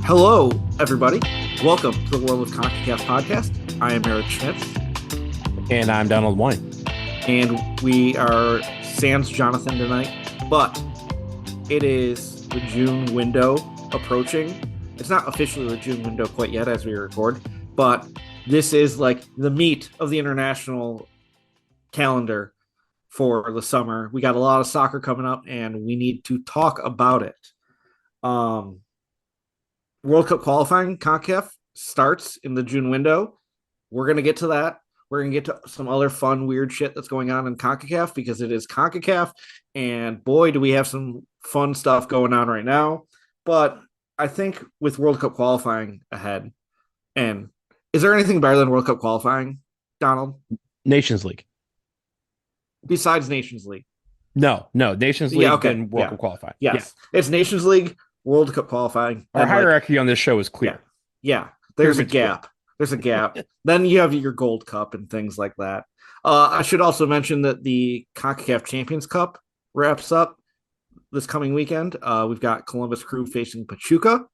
Hello, everybody. Welcome to the World of Concacaf podcast. I am Eric Schmitz. And I'm Donald Wine. And we are sans Jonathan tonight, but it is the June window approaching. It's not officially the June window quite yet as we record, but this is like the meat of the international calendar for the summer. We got a lot of soccer coming up, and we need to talk about it. World Cup qualifying, Concacaf, starts in the June window. We're going to get to that. We're going to get to some other fun, weird shit that's going on in Concacaf because it is Concacaf, and boy, do we have some fun stuff going on right now. But I think with World Cup qualifying ahead, and is there anything better than World Cup qualifying, Donald? Nations League. Besides Nations League? No. Nations League and World Cup qualifying. Yes. It's Nations League, World Cup qualifying. Our hierarchy on this show is clear. Yeah. There's a gap. There's a gap. Then you have your Gold Cup and things like that. I should also mention that the Concacaf Champions Cup wraps up this coming weekend. We've got Columbus Crew facing Pachuca.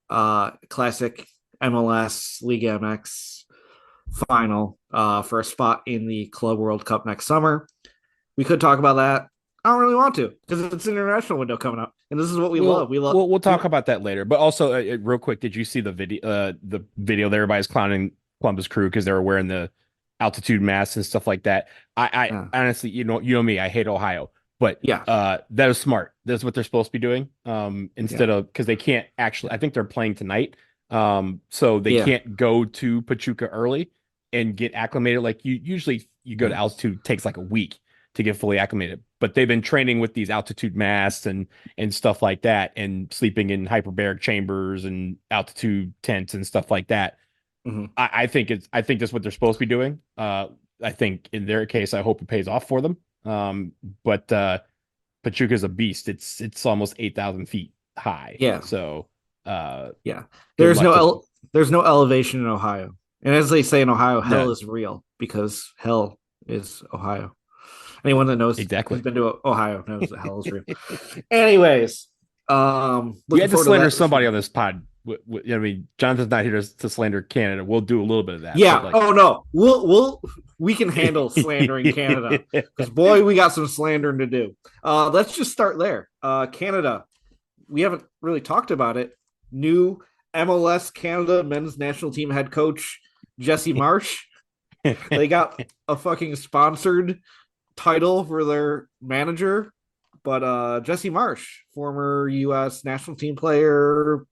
Classic MLS Liga MX final for a spot in the Club World Cup next summer. We could talk about that. I don't really want to because it's an international window coming up, and this is what we love. We'll talk about that later. But also, real quick, did you see the video? The video that everybody's clowning Columbus Crew because they were wearing the altitude masks and stuff like that. I honestly, you know me, I hate Ohio, but that is smart. That's what they're supposed to be doing. Instead of because they can't actually. I think they're playing tonight, so they can't go to Pachuca early and get acclimated. Like usually you go to altitude, it takes like a week to get fully acclimated, but they've been training with these altitude masks and stuff like that, and sleeping in hyperbaric chambers and altitude tents and stuff like that. Mm-hmm. I think that's what they're supposed to be doing. I think in their case, I hope it pays off for them. But Pachuca's a beast. It's almost 8,000 feet high. Yeah. So there's no elevation in Ohio, and as they say in Ohio, hell is real because hell is Ohio. Anyone that knows exactly who's been to Ohio knows that hell is real. Anyways, we had to slander somebody on this pod. I mean, Jonathan's not here to slander Canada. We'll do a little bit of that. Yeah. We can handle slandering Canada because boy, we got some slandering to do. Let's just start there. Canada, we haven't really talked about it. New MLS Canada men's national team head coach Jesse Marsch. They got a fucking sponsored title for their manager, but Jesse Marsch, former U.S. national team player,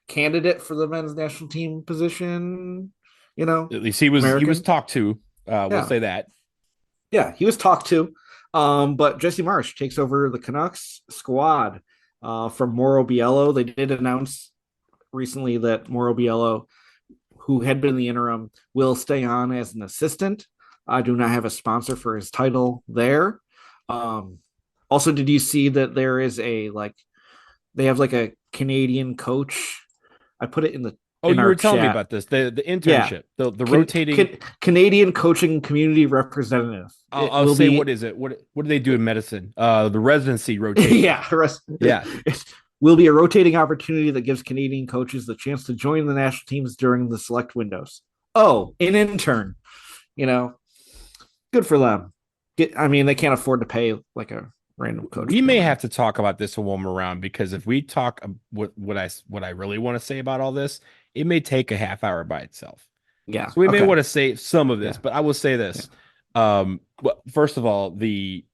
candidate for the men's national team position, at least he was talked to. We'll say that. Yeah, he was talked to. But Jesse Marsch takes over the Canucks squad from Mauro Biello. They did announce recently that Mauro Biello, who had been the interim, will stay on as an assistant. I do not have a sponsor for his title there. Also, did you see that there is they have like a Canadian coach? I put it in the. Oh, you were telling me about this. The internship, the rotating Canadian coaching community representative. I'll say, what is it? What do they do in medicine? The residency rotation. It will be a rotating opportunity that gives Canadian coaches the chance to join the national teams during the select windows. Oh, an intern. Good for them. They can't afford to pay like a random coach. We may have to talk about this when we're around, because if we talk what I really want to say about all this, it may take a half hour by itself. Yeah. So we may want to say some of this, but I will say this. Well, first of all, the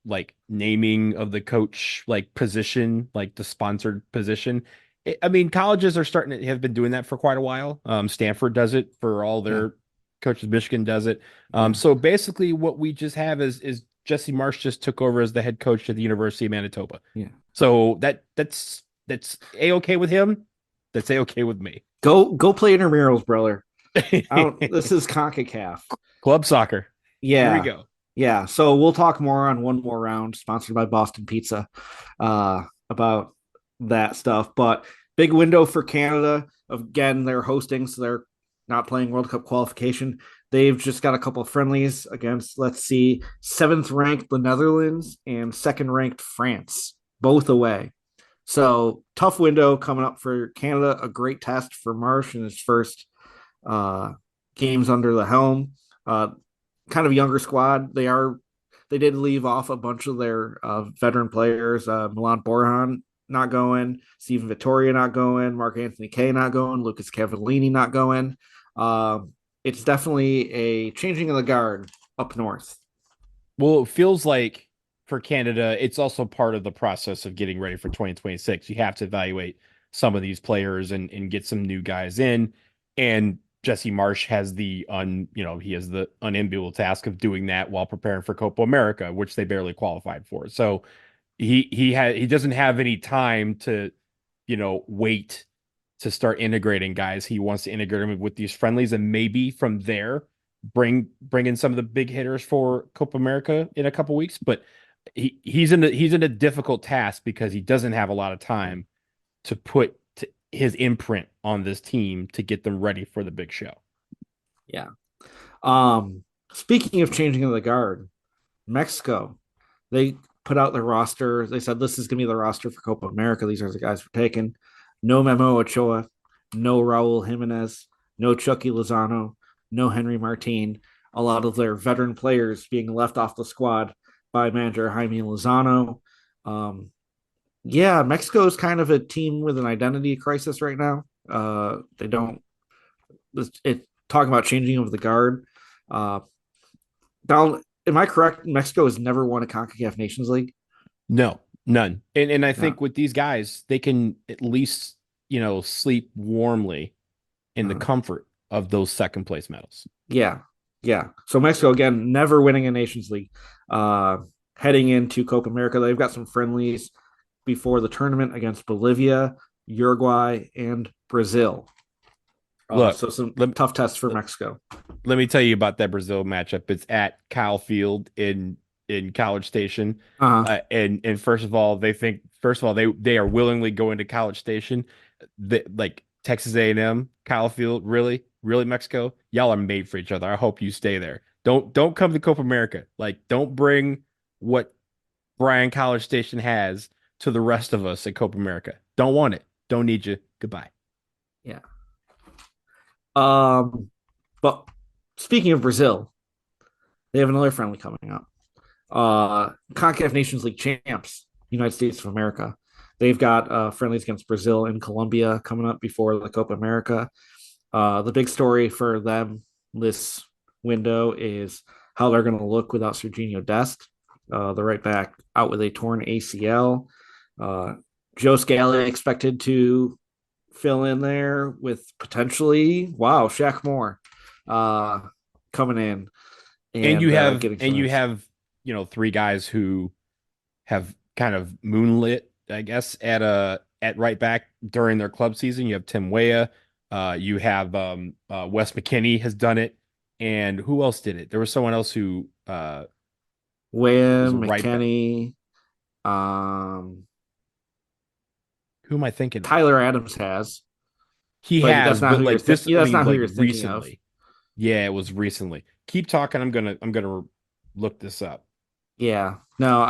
naming of the coach position, the sponsored position. Colleges are starting to have been doing that for quite a while. Stanford does it for all their coaches. Michigan does it. So basically what we just have is Jesse Marsch just took over as the head coach at the University of Manitoba. Yeah. So that's A-okay with him. That's A-okay with me. Go play intramurals, brother. This is CONCACAF. Club soccer. Yeah. Here we go. Yeah. So we'll talk more on One More Round, sponsored by Boston Pizza, about that stuff. But big window for Canada. Again, they're hosting, so they're not playing World Cup qualification. They've just got a couple of friendlies against, let's see, 7th ranked the Netherlands and 2nd ranked France, both away. So tough window coming up for Canada. A great test for Marsh in his first uh, games under the helm. Uh, kind of younger squad. They did leave off a bunch of their veteran players. Milan Borjan not going, Stephen Vittoria not going, Mark Anthony Kay not going, Lucas Cavallini not going. Uh, it's definitely a changing of the guard up north. Well, it feels like for Canada, it's also part of the process of getting ready for 2026. You have to evaluate some of these players and get some new guys in. And Jesse Marsh has he has the unenviable task of doing that while preparing for Copa America, which they barely qualified for. So he doesn't have any time to, wait to start integrating guys. He wants to integrate them with these friendlies, and maybe from there bring in some of the big hitters for Copa America in a couple weeks. But he's in a difficult task because he doesn't have a lot of time to put his imprint on this team to get them ready for the big show. Yeah. Um, Speaking of changing of the guard, Mexico, they put out their roster. They said this is going to be the roster for Copa America. These are the guys we're taking. No Memo Ochoa, no Raul Jimenez, no Chucky Lozano, no Henry Martin. A lot of their veteran players being left off the squad by manager Jaime Lozano. Um, yeah, Mexico is kind of a team with an identity crisis right now. They don't. Talking about changing of the guard. Uh, Donald, am I correct? Mexico has never won a CONCACAF Nations League. No, none. And I No. think with these guys, they can at least, sleep warmly in the Uh, comfort of those second place medals. yeah, yeah. So Mexico again, never winning a Nations League. Uh, Heading into Copa America, they've got some friendlies before the tournament against Bolivia, Uruguay, and Brazil. Look, So some let, tough tests for let, Mexico. let me tell you about that Brazil matchup. It's at Kyle Field in College Station. Uh-huh. And first of all they are willingly going to College Station. Like Texas A&M, Kyle Field, really Mexico, y'all are made for each other. I hope you stay there. Don't come to Copa America. Like don't bring what Bryan College Station has to the rest of us at Copa America. Don't want it. Don't need you. Goodbye. Yeah. But speaking of Brazil, they have another friendly coming up. CONCACAF Nations League champs, United States of America. They've got friendlies against Brazil and Colombia coming up before the Copa America. The big story for them this window is how they're going to look without Serginho Dest, the right back, out with a torn ACL. Joe Scally expected to fill in there with potentially, wow, Shaq Moore uh, coming in And and you have getting some and you minutes. have, three guys who have kind of moonlit, I guess, at right back during their club season. You have Tim Weah, you have Wes McKinney has done it, and who else did it? There was someone else who was a Wham, right back. McKenney, um, Who am I thinking of? Tyler Adams has, He but has, that's not but who you're like this, yeah, I that's mean, not who like you're thinking of. recently. Yeah, it was recently. Keep talking. I'm gonna look this up. Yeah. No,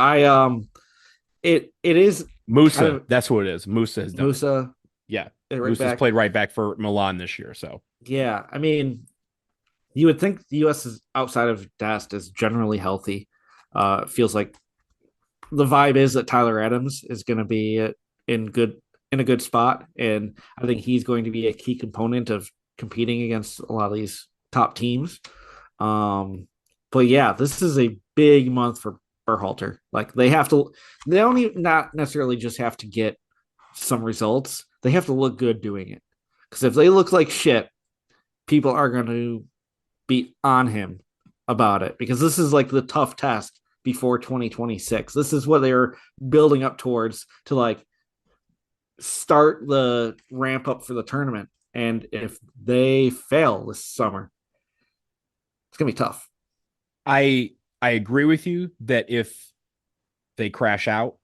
it is kind Musa, of that's what it is. Musa has done it. Musa Yeah, right Musa's back. played right back for Milan this year. So Yeah. I mean, you would think the US is outside of Dast is generally healthy. It feels like the vibe is that Tyler Adams is going to be in good in a good spot, and I think he's going to be a key component of competing against a lot of these top teams. Um, but yeah, this is a big month for Berhalter. Like they don't even, not necessarily just have to get some results; they have to look good doing it. Because if they look like shit, people are going to be on him about it because this is like the tough test before 2026. This is what they're building up towards to like start the ramp up for the tournament. And if they fail this summer, it's gonna be tough. I I agree with you that if they crash out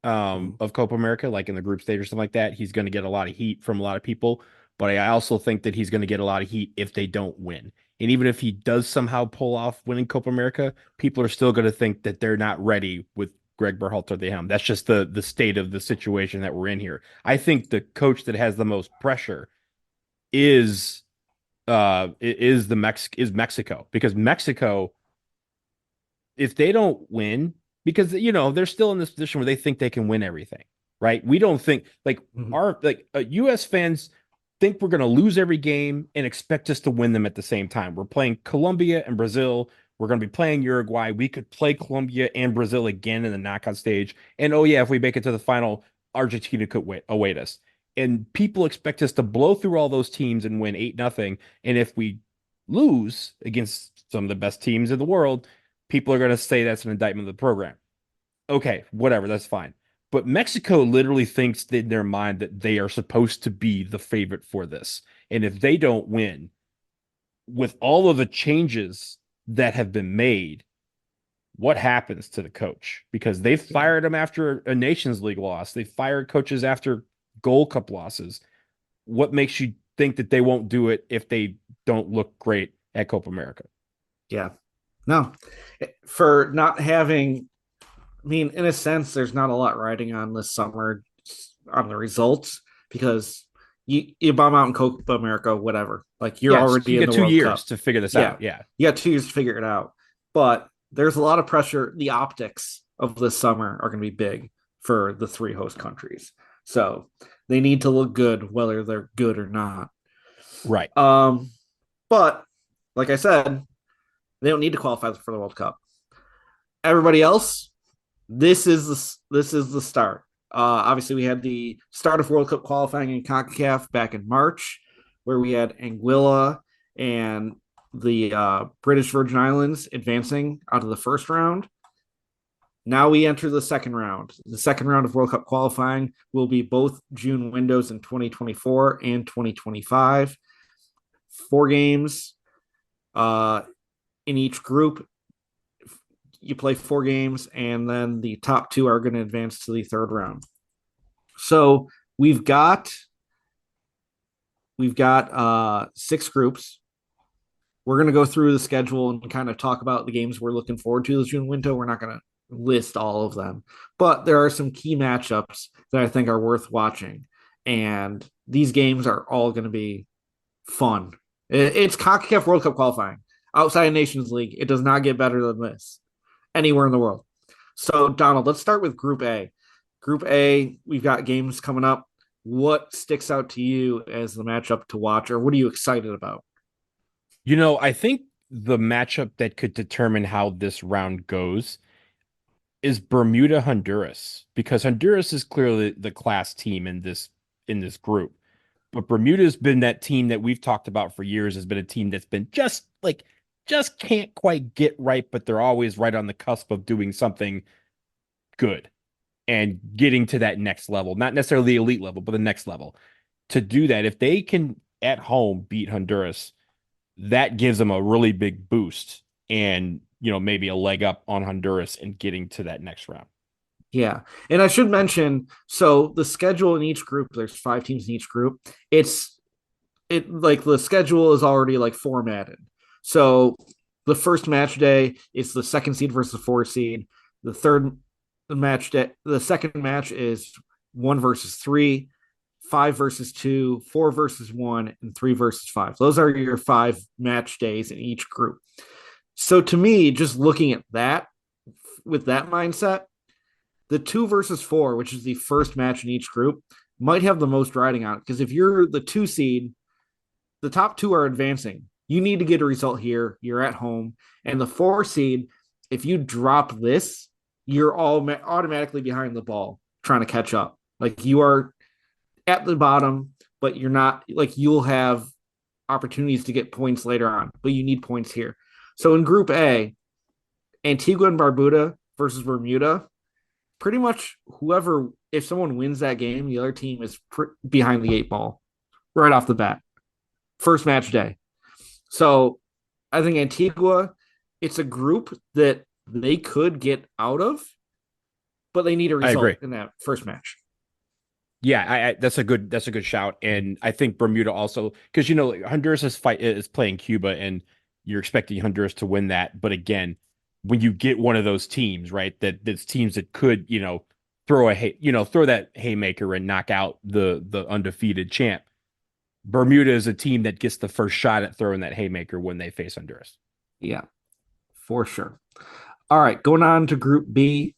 Mm. of Copa America, like in the group stage or something like that, he's going to get a lot of heat from a lot of people. But I also think that he's going to get a lot of heat if they don't win. And even if he does somehow pull off winning Copa America, people are still going to think that they're not ready with Greg Berhalter the helm. That's just the state of the situation that we're in here. I think the coach that has the most pressure is Mexico, because Mexico, if they don't win, because they're still in this position where they think they can win everything, right? We don't think like US fans think we're going to lose every game and expect us to win them at the same time. We're playing Colombia and Brazil. We're going to be playing Uruguay. We could play Colombia and Brazil again in the knockout stage. And oh yeah, if we make it to the final, Argentina could await us. And people expect us to blow through all those teams and win 8-0. And if we lose against some of the best teams in the world, people are going to say that's an indictment of the program. Okay, whatever, that's fine. But Mexico literally thinks in their mind that they are supposed to be the favorite for this. And if they don't win, with all of the changes that have been made, what happens to the coach? Because they fired him after a Nations League loss. They fired coaches after Gold Cup losses. What makes you think that they won't do it if they don't look great at Copa America? Yeah. No. For not having, I mean, in a sense, there's not a lot riding on this summer on the results, because you bomb out in Copa America, whatever. Like, you're already you in get the 2 World years Cup to figure this out. Yeah. You got 2 years to figure it out. But there's a lot of pressure. The optics of this summer are going to be big for the 3 host countries. So they need to look good, whether they're good or not. Right. But like I said, they don't need to qualify for the World Cup. Everybody else, this is the start. Obviously, we had the start of World Cup qualifying in Concacaf back in March, where we had Anguilla and the British Virgin Islands advancing out of the first round. Now we enter the second round. The second round of World Cup qualifying will be both June windows in 2024 and 2025. 4 games in each group. You play 4 games, and then the top 2 are going to advance to the third round. So we've got 6 groups. We're going to go through the schedule and kind of talk about the games we're looking forward to this June window. We're not going to list all of them, but there are some key matchups that I think are worth watching, and these games are all going to be fun. It's CONCACAF World Cup qualifying outside of Nations League. It does not get better than this anywhere in the world. So, Donald, let's start with Group A. Group A, we've got games coming up. What sticks out to you as the matchup to watch, or what are you excited about? I think the matchup that could determine how this round goes is Bermuda Honduras, because Honduras is clearly the class team in this group. But Bermuda's been that team that we've talked about for years, has been a team that's been just can't quite get right, but they're always right on the cusp of doing something good and getting to that next level, not necessarily the elite level, but the next level. To do that, if they can at home beat Honduras, that gives them a really big boost and, maybe a leg up on Honduras and getting to that next round. Yeah. And I should mention, so the schedule in each group, there's 5 teams in each group. The schedule is already formatted. So the first match day, it's the 2nd seed versus the 4th seed. The second match is 1 versus 3, 5 versus 2, 4 versus 1, and 3 versus 5. Those are your 5 match days in each group. So to me, just looking at that with that mindset, the 2 versus 4, which is the first match in each group, might have the most riding on it. Because if you're the 2 seed, the top 2 are advancing. You need to get a result here. You're at home. And the 4 seed, if you drop this, you're all automatically behind the ball trying to catch up. You are at the bottom, but you're not, you'll have opportunities to get points later on, but you need points here. So in Group A, Antigua and Barbuda versus Bermuda, pretty much if someone wins that game, the other team is behind the 8 ball right off the bat. First match day. So I think Antigua, it's a group that they could get out of, but they need a result in that first match. Yeah, that's a good shout. And I think Bermuda also, because Honduras is playing Cuba, and you're expecting Honduras to win that. But again, when you get one of those teams, right? That's teams that could, throw that haymaker and knock out the undefeated champ. Bermuda is a team that gets the first shot at throwing that haymaker when they face Honduras. Yeah, for sure. All right, going on to Group B.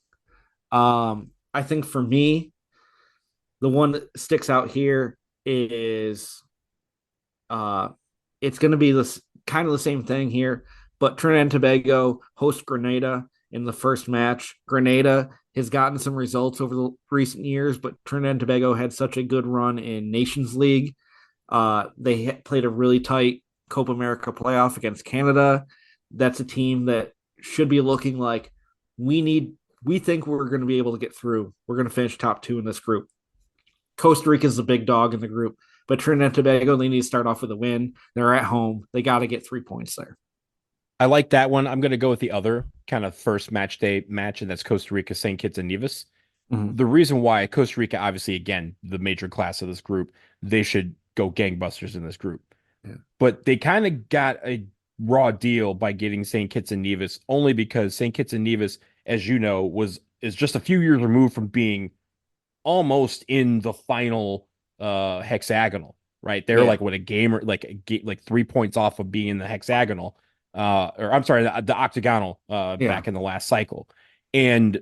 I think for me, the one that sticks out here is uh it's going to be this kind of the same thing here, but Trinidad and Tobago host Grenada in the first match. Grenada has gotten some results over the recent years, but Trinidad and Tobago had such a good run in Nations League. They played a really tight Copa America playoff against Canada. That's a team that should be looking like we think we're going to be able to get through. We're going to finish top 2 in this group. Costa Rica is the big dog in the group, but Trinidad and Tobago, they need to start off with a win. They're at home. They got to get 3 points there. I like that one. I'm going to go with the other kind of first match day match, and that's Costa Rica, St. Kitts, and Nevis. Mm-hmm. The reason why Costa Rica, obviously, again, the major class of this group, they should go gangbusters in this group. Yeah. But they kind of got a raw deal by getting St. Kitts and Nevis, only because St. Kitts and Nevis, as you know, is just a few years removed from being almost in the final hexagonal, right? They're like what a gamer, like 3 points off of being in the hexagonal, or I'm sorry, the octagonal back in the last cycle. And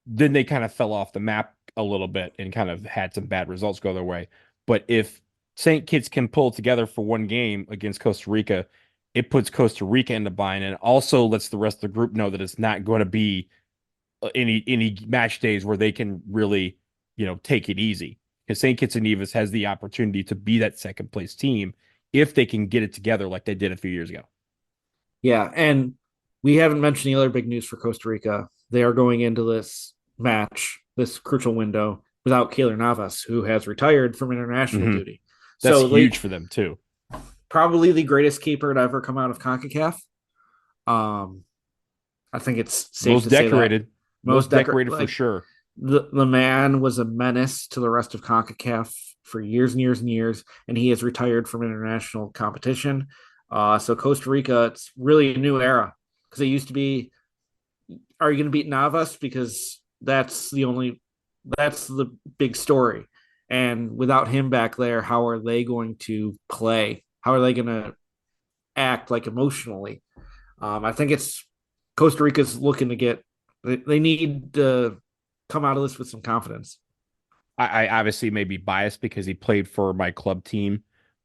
then they kind of fell off the map a little bit and kind of had some bad results go their way. But if St. Kitts can pull together for one game against Costa Rica, it puts Costa Rica in the bind and also lets the rest of the group know that it's not going to be any match days where they can really, take it easy. Because St. Kitts and Nevis has the opportunity to be that second place team if they can get it together like they did a few years ago. Yeah, and we haven't mentioned the other big news for Costa Rica. They are going into this match, this crucial window, without Keylor Navas, who has retired from international duty. That's huge for them too. Probably the greatest keeper to ever come out of Concacaf. I think it's safe most to decorated. say that. Most decorated for sure. The man was a menace to the rest of CONCACAF for years and years and years, and he has retired from international competition. So Costa Rica, it's really a new era because it used to be, are you going to beat Navas? Because that's the big story. And without him back there, how are they going to play? How are they going to act like emotionally? I think it's Costa Rica's looking to get, they need to come out of this with some confidence. I obviously may be biased because he played for my club team,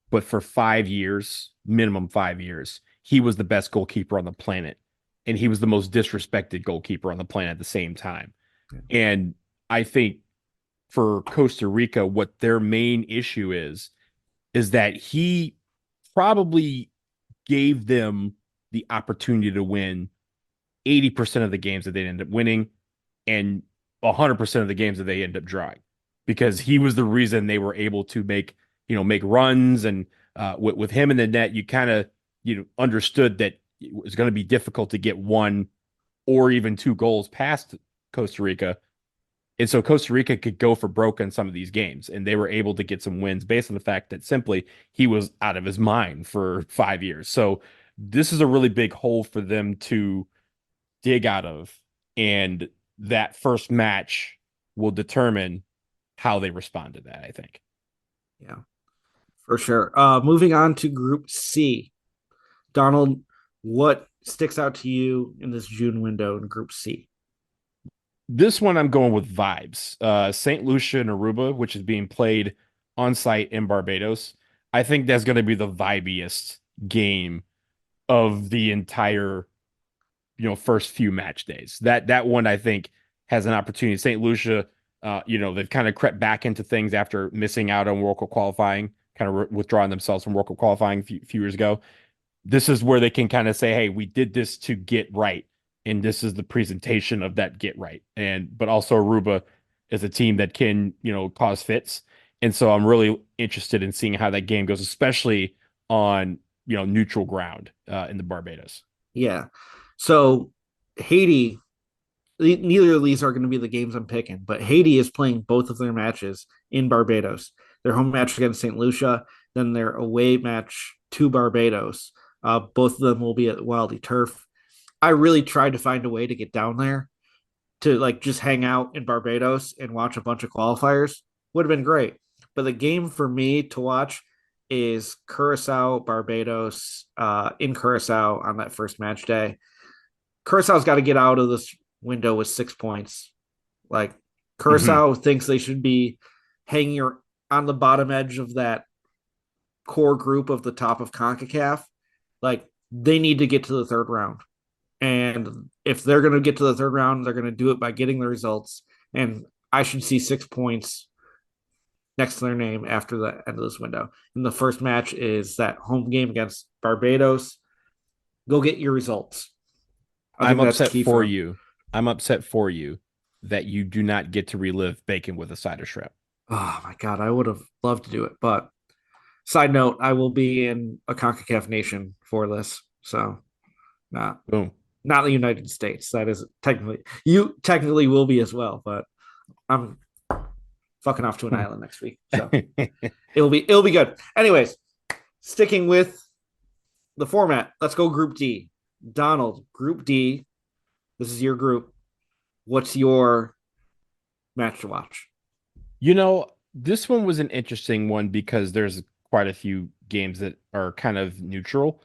but for 5 years, minimum 5 years, he was the best goalkeeper on the planet. And he was the most disrespected goalkeeper on the planet at the same time. Yeah. And I think for Costa Rica, what their main issue is that he probably gave them the opportunity to win 80% of the games that they end up winning and 100% of the games that they end up drawing, because he was the reason they were able to make runs. And with him in the net, you kind of understood that it was going to be difficult to get 1 or even 2 goals past Costa Rica. And so Costa Rica could go for broke in some of these games, and they were able to get some wins based on the fact that simply he was out of his mind for 5 years. So this is a really big hole for them to dig out of, and that first match will determine how they respond to that, I think. Yeah, for sure. Moving on to Group C. Donald, what sticks out to you in this June window in Group C? This one I'm going with vibes. St. Lucia and Aruba, which is being played on site in Barbados. I think that's going to be the vibiest game of the entire first few match days. That one I think has an opportunity. St. Lucia, they've kind of crept back into things after missing out on World Cup qualifying, kind of withdrawing themselves from World Cup qualifying a few years ago. This is where they can kind of say, hey, we did this to get right. And this is the presentation of that get right. But also Aruba is a team that can, cause fits. And so I'm really interested in seeing how that game goes, especially on, neutral ground in the Barbados. Yeah. So Haiti, neither of these are going to be the games I'm picking, but Haiti is playing both of their matches in Barbados. Their home match against St. Lucia, then their away match to Barbados. Both of them will be at Wildy Turf. I really tried to find a way to get down there to like just hang out in Barbados and watch a bunch of qualifiers. Would have been great. But the game for me to watch is Curacao, Barbados, in Curacao on that first match day. Curaçao's got to get out of this window with 6 points. Like Hmm. Curacao thinks they should be hanging on the bottom edge of that core group of the top of CONCACAF. Like they need to get to the third round. And if they're going to get to the third round, they're going to do it by getting the results. And I should see 6 points next to their name after the end of this window. And the first match is that home game against Barbados. Go get your results. I I'm think that's upset key for for them. you. I'm upset for you that you do not get to relive bacon with a side of shrimp. Oh my god, I would have loved to do it. But side note, I will be in a CONCACAF nation for this. So not Boom. not the United States. That is technically you technically will be as well, but I'm fucking off to an island next week. So it'll be good. Anyways, sticking with the format, let's go group D. Donald, group D. This is your group. What's your match to watch? This one was an interesting one because there's quite a few games that are kind of neutral.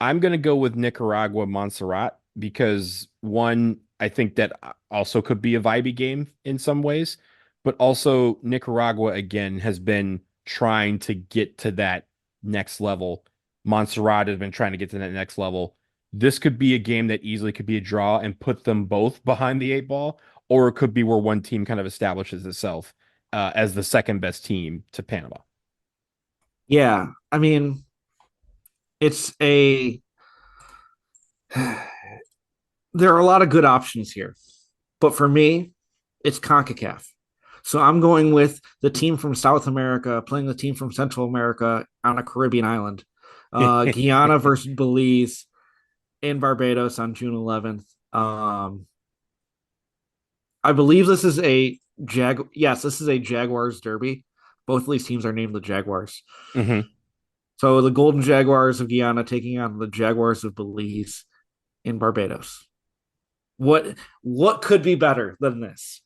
I'm going to go with Nicaragua Montserrat because one, I think that also could be a vibey game in some ways, but also Nicaragua again has been trying to get to that next level. Montserrat has been trying to get to that next level. This could be a game that easily could be a draw and put them both behind the eight ball, or it could be where one team kind of establishes itself as the second best team to Panama. Yeah, I mean, it's a there are a lot of good options here. But for me, it's CONCACAF. So I'm going with the team from South America playing the team from Central America on a Caribbean island. Guyana versus Belize in Barbados on June 11th. I believe this is a Yes, this is a Jaguars derby. Both of these teams are named the Jaguars. Hmm. So the Golden Jaguars of Guyana taking on the Jaguars of Belize in Barbados. What could be better than this?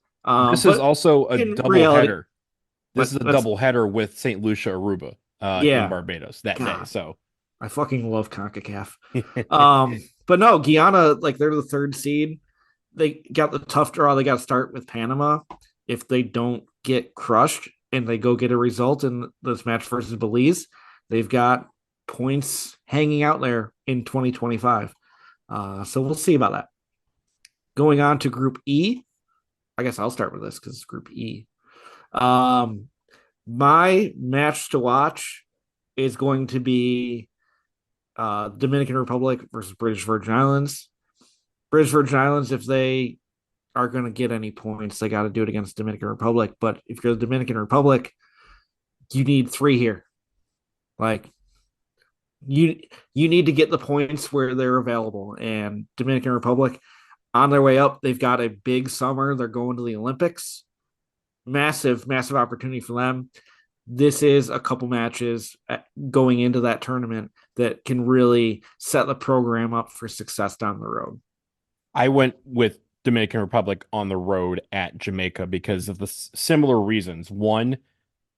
This is But also a in double reality, header. This is a that's double header with St. Lucia Aruba in yeah, Barbados that day. God, So I fucking love Concacaf. But no, Guyana, like they're the third seed. They got the tough draw. They got to start with Panama. If they don't get crushed and they go get a result in this match versus Belize, they've got points hanging out there in 2025. So we'll see about that. Going on to Group E, I guess I'll start with this because it's Group E. Um, my match to watch is going to be Dominican Republic versus British Virgin Islands. British Virgin Islands, if they are going to get any points, they got to do it against Dominican Republic. But if you're the Dominican Republic, you need three here. Like you, you need to get the points where they're available. And Dominican Republic, on their way up, they've got a big summer. They're going to the Olympics. Massive opportunity for them. This is a couple matches going into that tournament that can really set the program up for success down the road. I went with Dominican Republic on the road at Jamaica because of the similar reasons. One,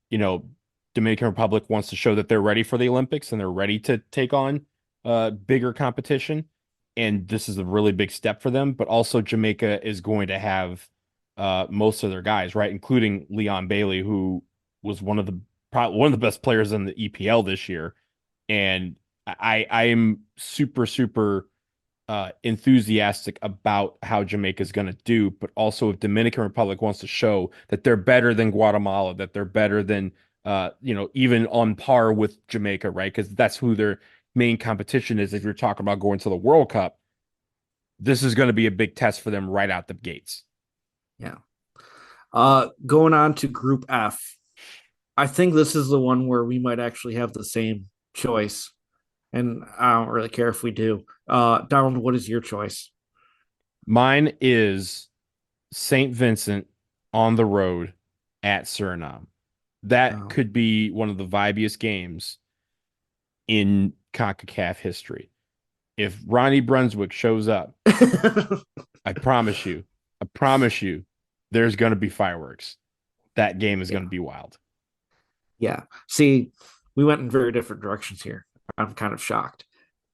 you know, Dominican Republic wants to show that they're ready for the Olympics and they're ready to take on bigger competition. And this is a really big step for them. But also, Jamaica is going to have most of their guys, right, including Leon Bailey, who was probably one of the best players in the EPL this year. And I am super enthusiastic about how Jamaica is going to do, but also if Dominican Republic wants to show that they're better than Guatemala, that they're better than even on par with Jamaica, right? Because that's who their main competition is. If you're talking about going to the World Cup, this is going to be a big test for them right out the gates. Yeah. Going on to Group F. I think this is the one where we might actually have the same choice. And I don't really care if we do. Donald, what is your choice? Mine is St. Vincent on the road at Suriname. That Oh, could be one of the vibiest games in CONCACAF history. if Ronnie Brunswick shows up, I promise you, there's going to be fireworks. That game is Yeah. going to be wild. Yeah. See, we went in very different directions here. I'm kind of shocked.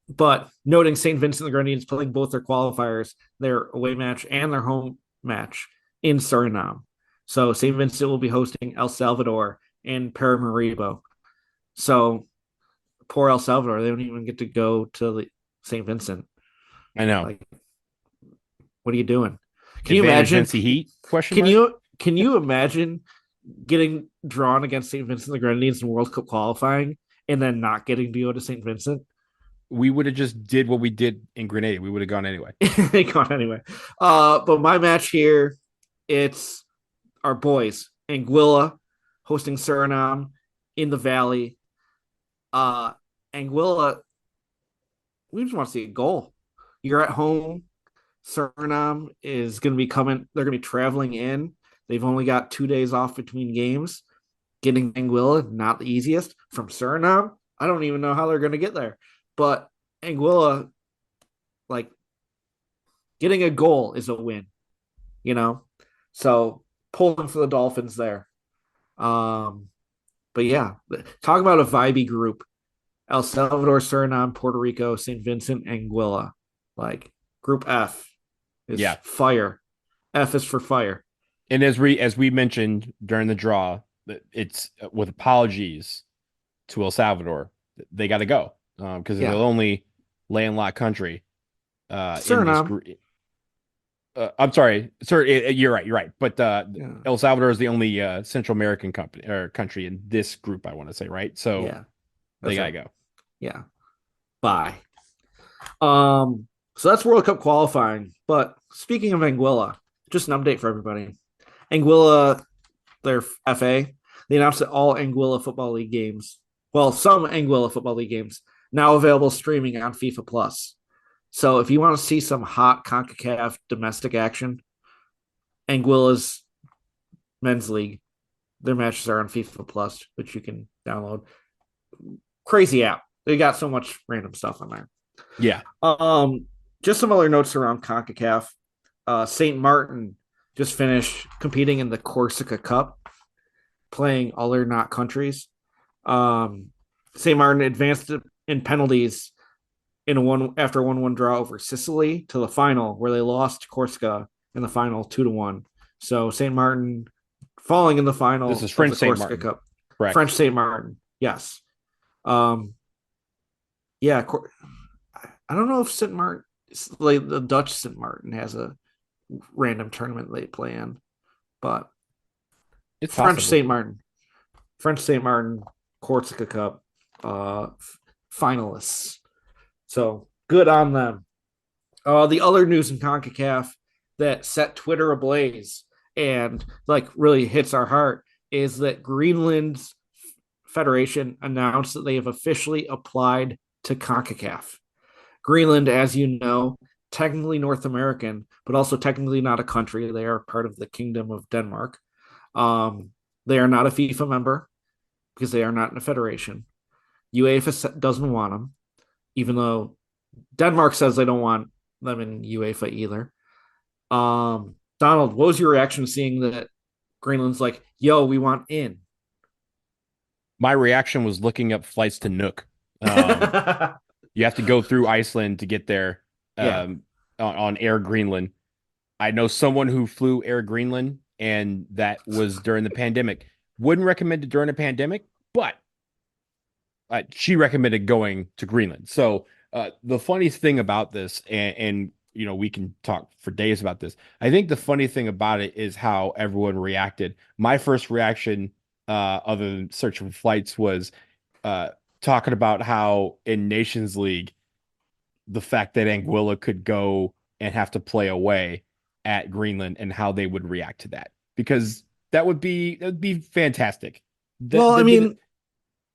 But noting St. Vincent and the Grenadines playing both their qualifiers, their away match and their home match in Suriname. So St. Vincent will be hosting El Salvador in Paramaribo. So poor El Salvador, they don't even get to go to St. Vincent. I know. Like, what are you doing? Can Advantage you imagine? NC Heat? Question Can mark? you imagine getting drawn against St. Vincent and the Grenadines in World Cup qualifying and then not getting to go to St. Vincent? We would have just did what we did in Grenada. We would have gone anyway. They gone anyway. But my match here, it's our boys, Anguilla hosting Suriname in the Valley. Anguilla, we just want to see a goal. You're at home. Suriname is going to be coming. They're going to be traveling in. They've only got 2 days off between games. Getting Anguilla, not the easiest. From Suriname, I don't even know how they're going to get there. But Anguilla, like, getting a goal is a win, you know? So pulling for the Dolphins there. But yeah, talk about a vibey group. El Salvador, Suriname, Puerto Rico, St. Vincent, Anguilla. Like, Group F is fire. F is for fire. And as we mentioned during the draw, it's with apologies to El Salvador, they got to go because they're the only landlocked country Suriname. I'm sorry, sir. You're right. But El Salvador is the only Central American country in this group. I want to say, right? So they gotta go. Yeah. Bye. So that's World Cup qualifying. But speaking of Anguilla, just an update for everybody. Anguilla, their FA, they announced that all Anguilla Football League games, well, some Anguilla Football League games, now available streaming on FIFA Plus. So if you want to see some hot CONCACAF domestic action, Anguilla's men's league, their matches are on FIFA Plus, which you can download. Crazy app. They got so much random stuff on there. Yeah. Just some other notes around CONCACAF. St. Martin just finished competing in the Corsica Cup, playing all or not countries. St. Martin advanced in penalties after a 1-1 draw over Sicily to the final, where they lost Corsica in the final 2-1. So St. Martin falling in the final. This is French of the St. Corsica Martin. Cup. Correct. French St. Martin. Yes. Yeah. I don't know if St. Martin, like the Dutch St. Martin, has a random tournament they play in, but it's French possible. St. Martin Corsica Cup finalists. So good on them. The other news in CONCACAF that set Twitter ablaze and like really hits our heart is that Greenland's federation announced that they have officially applied to CONCACAF. Greenland, as you know, technically North American, but also technically not a country. They are part of the Kingdom of Denmark. They are not a FIFA member because they are not in a federation. UEFA doesn't want them, even though Denmark says they don't want them in UEFA either. Donald, what was your reaction seeing that Greenland's like, yo, we want in? My reaction was looking up flights to Nook. You have to go through Iceland to get there on Air Greenland. I know someone who flew Air Greenland, and that was during the pandemic. Wouldn't recommend it during a pandemic, but she recommended going to Greenland. So the funniest thing about this, and you know, we can talk for days about this. I think the funny thing about it is how everyone reacted. My first reaction, other than searching for flights, was talking about how in Nations League, the fact that Anguilla could go and have to play away at Greenland and how they would react to that, because that would be fantastic. I mean,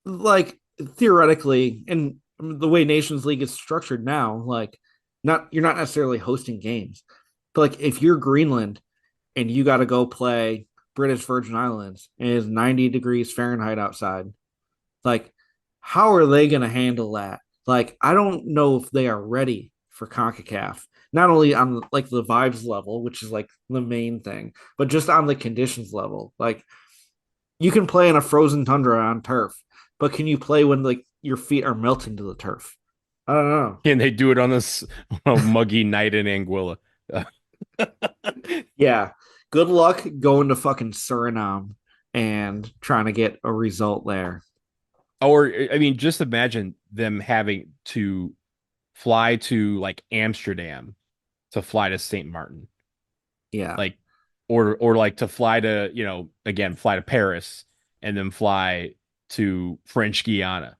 like theoretically, and the way Nations League is structured now, like you're not necessarily hosting games, but like if you're Greenland and you got to go play British Virgin Islands and it's 90 degrees Fahrenheit outside, like how are they going to handle that? Like, I don't know if they are ready for CONCACAF. Not only on like the vibes level, which is like the main thing, but just on the conditions level. Like, you can play in a frozen tundra on turf, but can you play when like your feet are melting to the turf? I don't know. Can they do it on this on a muggy night in Anguilla? Yeah. Good luck going to fucking Suriname and trying to get a result there. Or I mean, just imagine them having to fly to like Amsterdam to fly to St. Martin, Yeah. like, or like to fly to, again, fly to Paris and then fly to French Guiana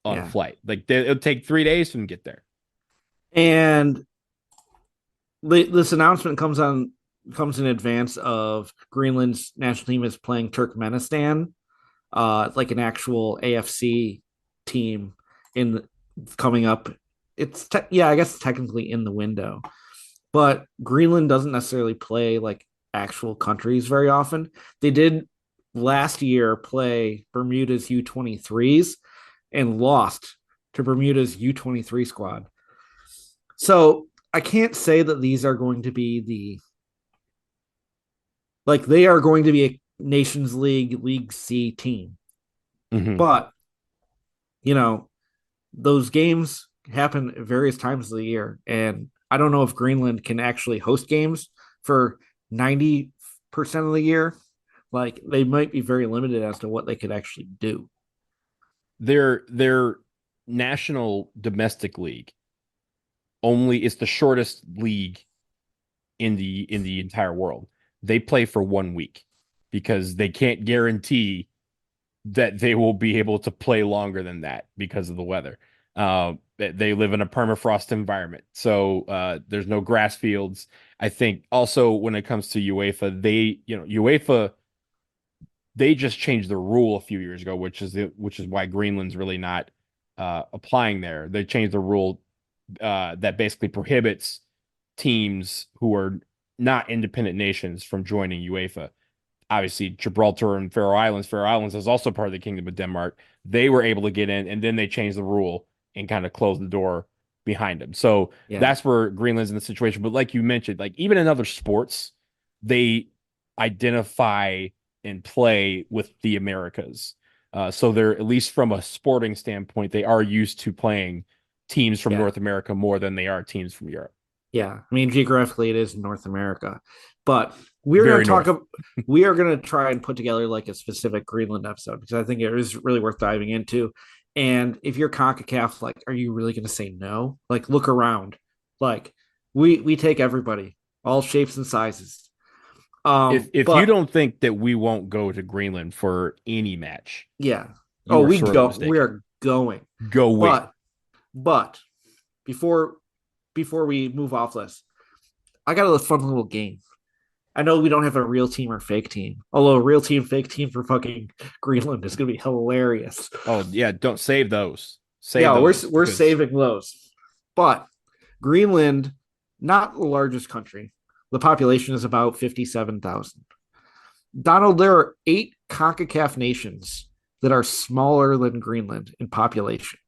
on a Yeah. flight. Like it'll take 3 days for them to get there. And this announcement comes in advance of Greenland's national team is playing Turkmenistan, like an actual AFC team in coming up. Yeah, I guess technically in the window, but Greenland doesn't necessarily play like actual countries very often. They did last year play Bermuda's U23s and lost to Bermuda's U23 squad. So I can't say that these are going to be they are going to be a Nations League C team. Mhm. But, you know, those games happen at various times of the year. And I don't know if Greenland can actually host games for 90% of the year. Like, they might be very limited as to what they could actually do. Their national domestic league only is the shortest league in the entire world. They play for 1 week because they can't guarantee that they will be able to play longer than that because of the weather. They live in a permafrost environment, so there's no grass fields. I think also when it comes to UEFA, UEFA they just changed the rule a few years ago, which is why Greenland's really not applying there. They changed the rule that basically prohibits teams who are not independent nations from joining UEFA. Obviously, Gibraltar and Faroe Islands. Faroe Islands is also part of the Kingdom of Denmark. They were able to get in, and then they changed the rule and kind of closed the door behind them. So Yeah. that's where Greenland's in the situation. But like you mentioned, like even in other sports, they identify and play with the Americas. So they're, at least from a sporting standpoint, they are used to playing teams from Yeah. North America more than they are teams from Europe. Yeah, I mean geographically it is North America, but we're going Very to talk. north. We are going to try and put together like a specific Greenland episode because I think it is really worth diving into. And if you're Concacaf, like, are you really going to say no? Like, look around. Like, we take everybody, all shapes and sizes. If you But don't think that we won't go to Greenland for any match, yeah. Oh, you are sorely we mistaken. are going. Go win. But before we move off this, I got a fun little game. I know we don't have a real team or fake team, although a real team, fake team for fucking Greenland is going to be hilarious. Oh yeah, don't save those. Save Yeah, those we're because saving those. But Greenland, not the largest country. The population is about 57,000. Donald, there are 8 CONCACAF nations that are smaller than Greenland in population.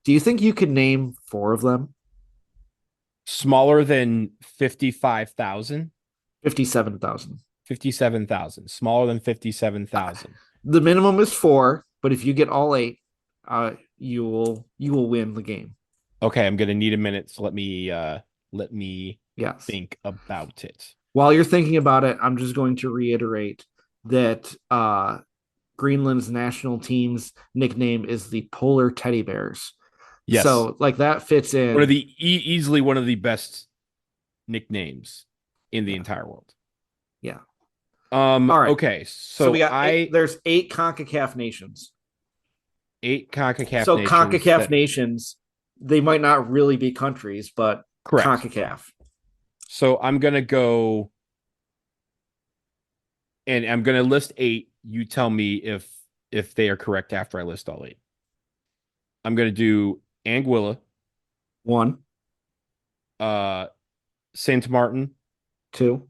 Do you think you could name 4 of them? smaller than 55,000, 57,000. 57,000, smaller than 57,000. The minimum is 4, but if you get all 8, you will win the game. Okay, I'm gonna need a minute, so let me Yes. think about it. While you're thinking about it, I'm just going to reiterate that Greenland's national team's nickname is the Polar Teddy Bears. Yes, So, like, that fits one of in. the easily one of the best nicknames in the Yeah. entire world. Yeah. All right. Okay, So we so got 8. There's 8 CONCACAF nations. eight CONCACAF So nations CONCACAF that nations, they might not really be countries, but correct. CONCACAF. So I'm gonna go and I'm gonna list eight. You tell me if they are correct after I list all eight. I'm gonna do Anguilla, 1, uh, Saint Martin, 2,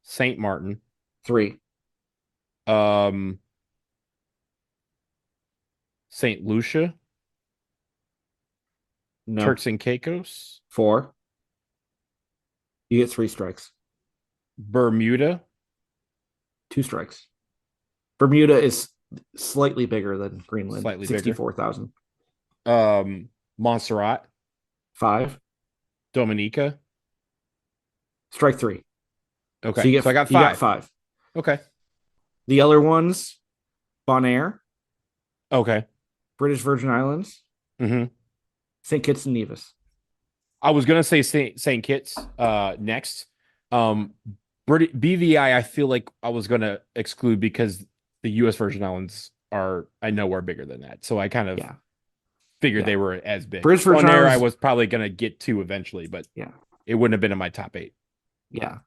Saint Martin, 3, Saint Lucia, No. Turks and Caicos, 4. You get 3 strikes. Bermuda, 2 strikes. Bermuda is slightly bigger than Greenland, slightly bigger. 64,000. Montserrat, 5. Dominica. Strike 3. So Okay, so I got you got 5. 5. Okay, The other ones, Bonaire, okay. British Virgin Islands, Mm-hmm. St. Kitts and Nevis. I was gonna say Saint Kitts next. Um, BVI, I feel like I was gonna exclude because the U.S. Virgin Islands are I know are bigger than that, so I kind of Yeah. figured Yeah. they were as big. British Virgin Bonaire, I Islands. was probably gonna get to eventually, but Yeah. it wouldn't have been in my top 8. Yeah.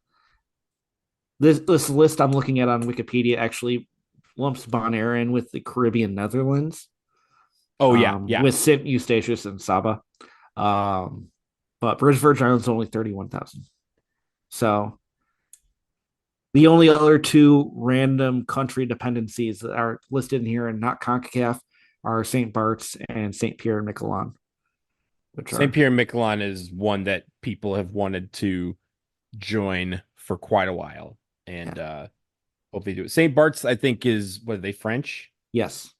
This list I'm looking at on Wikipedia actually lumps Bonaire in with the Caribbean Netherlands, Oh yeah, yeah. with Sint Eustatius and Saba. But British Virgin Islands only 31,000. So the only other 2 random country dependencies that are listed in here and not CONCACAF are St. Bart's and St. Pierre and Miquelon, which St. are Pierre and Miquelon is one that people have wanted to join for quite a while, and hope they do it. St. Bart's, I think, is what are they French? yes,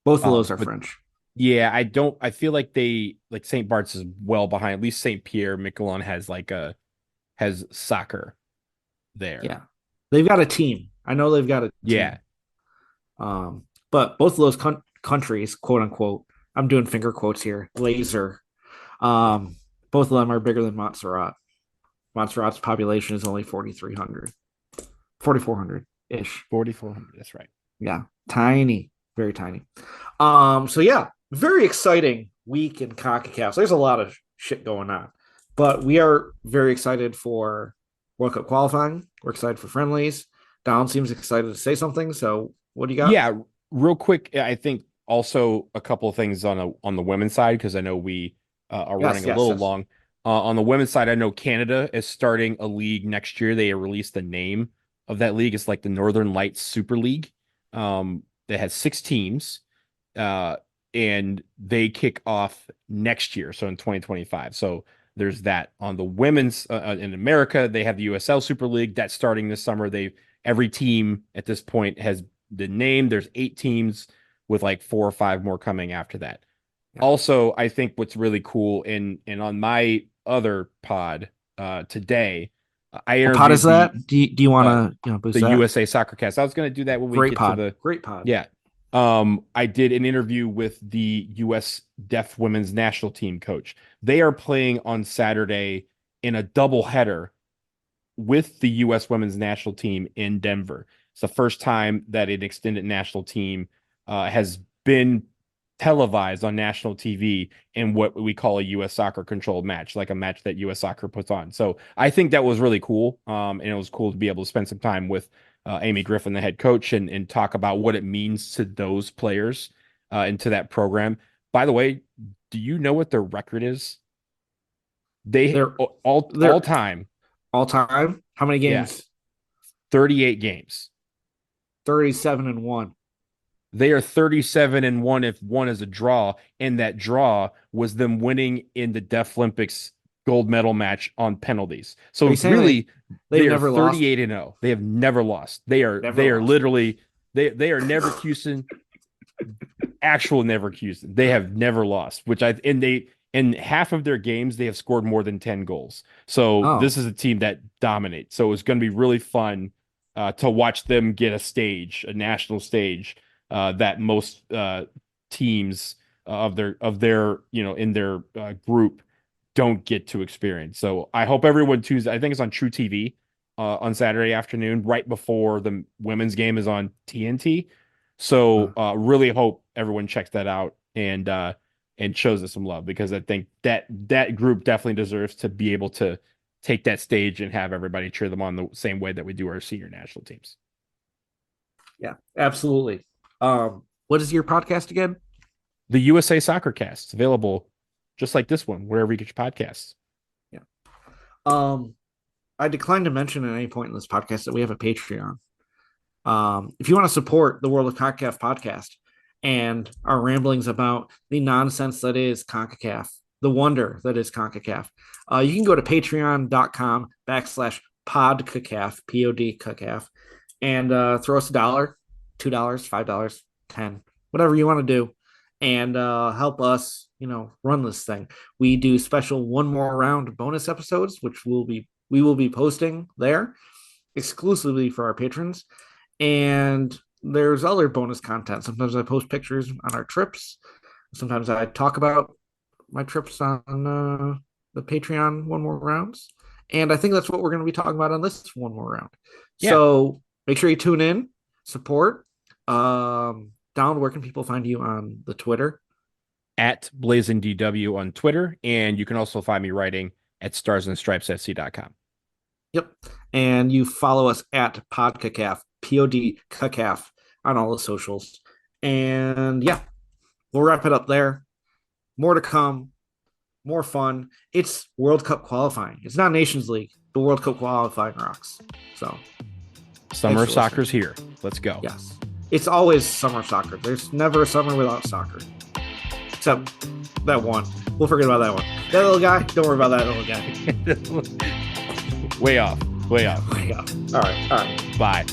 both of those are But French. yeah, I don't. I feel like they like St. Bart's is well behind. At least St. Pierre Miquelon has soccer there. Yeah, they've got a team. I know they've got a Yeah, team. But both of those countries, quote unquote, I'm doing finger quotes here, laser. Um, both of them are bigger than Montserrat. Montserrat's population is only 4,300, 4,400 ish. 4,400. That's right. Yeah, tiny, very tiny. So yeah, very exciting week in CONCACAF. So there's a lot of shit going on, but we are very excited for World Cup qualifying. We're excited for friendlies. Don seems excited to say something. So what do you got? Yeah, real quick. I think also a couple of things on the women's side because I know we are running a little long. On the women's side, I know Canada is starting a league next year. They released the name of that league. It's like the Northern Lights Super League. That has 6 teams, and they kick off next year, so in 2025. So there's that. On the women's in America, they have the USL Super League that's starting this summer. Every team at this point has the name. There's 8 teams with like 4 or 5 more coming after that. Yeah. Also, I think what's really cool and on my other pod today, I interviewed what pod is that? Do you want to boost the that? USA Soccer Cast. I was going to do that when we get to the great pod. Yeah. I did an interview with the U.S. Deaf Women's National Team coach. They are playing on Saturday in a doubleheader with the U.S. Women's National Team in Denver. It's the first time that an extended national team has been televised on national TV in what we call a U.S. soccer controlled match, like a match that U.S. soccer puts on. So I think that was really cool. And it was cool to be able to spend some time with Amy Griffin, the head coach, and talk about what it means to those players and to that program. By the way, do you know what their record is? They're all time. All time? How many games? Yeah. 38 games. 37-1. They are 37-1 if one is a draw, and that draw was them winning in the Deaf Olympics gold medal match on penalties. So really, they are 38-0. They have never lost. They are literally they are never Houston, actual never Houston. They have never lost. In half of their games they have scored more than 10 goals. So this is a team that dominates. So it's going to be really fun to watch them get a national stage. That most teams of their in their group don't get to experience. So I hope everyone tunes. I think it's on True TV on Saturday afternoon, right before the women's game is on TNT. So really hope everyone checks that out and shows us some love because I think that group definitely deserves to be able to take that stage and have everybody cheer them on the same way that we do our senior national teams. Yeah, absolutely. What is your podcast again? The USA Soccer Cast. It's available just like this one, wherever you get your podcasts. Yeah. I declined to mention at any point in this podcast that we have a Patreon. If you want to support the World of CONCACAF podcast and our ramblings about the nonsense that is CONCACAF the wonder that is CONCACAF. You can go to patreon.com/podcacaf, POD and throw us $1, $2, $5, 10, whatever you want to do, and help us, run this thing. We do special one more round bonus episodes, which we will be posting there exclusively for our patrons. And there's other bonus content. Sometimes I post pictures on our trips. Sometimes I talk about my trips on the Patreon one more rounds. And I think that's what we're going to be talking about on this one more round. Yeah. So make sure you tune in, support. Donald, where can people find you on the Twitter? At BlazingDW on Twitter. And you can also find me writing at starsandstripessc.com. Yep. And you follow us at PodCacaf, PODCacaf on all the socials. And yeah, we'll wrap it up there. More to come, more fun. It's World Cup qualifying. It's not Nations League. The World Cup qualifying rocks. So summer of soccer's here. Let's go. Yes. It's always summer soccer. There's never a summer without soccer. Except that one. We'll forget about that one. That little guy, don't worry about that little guy. Way off. All right. Bye.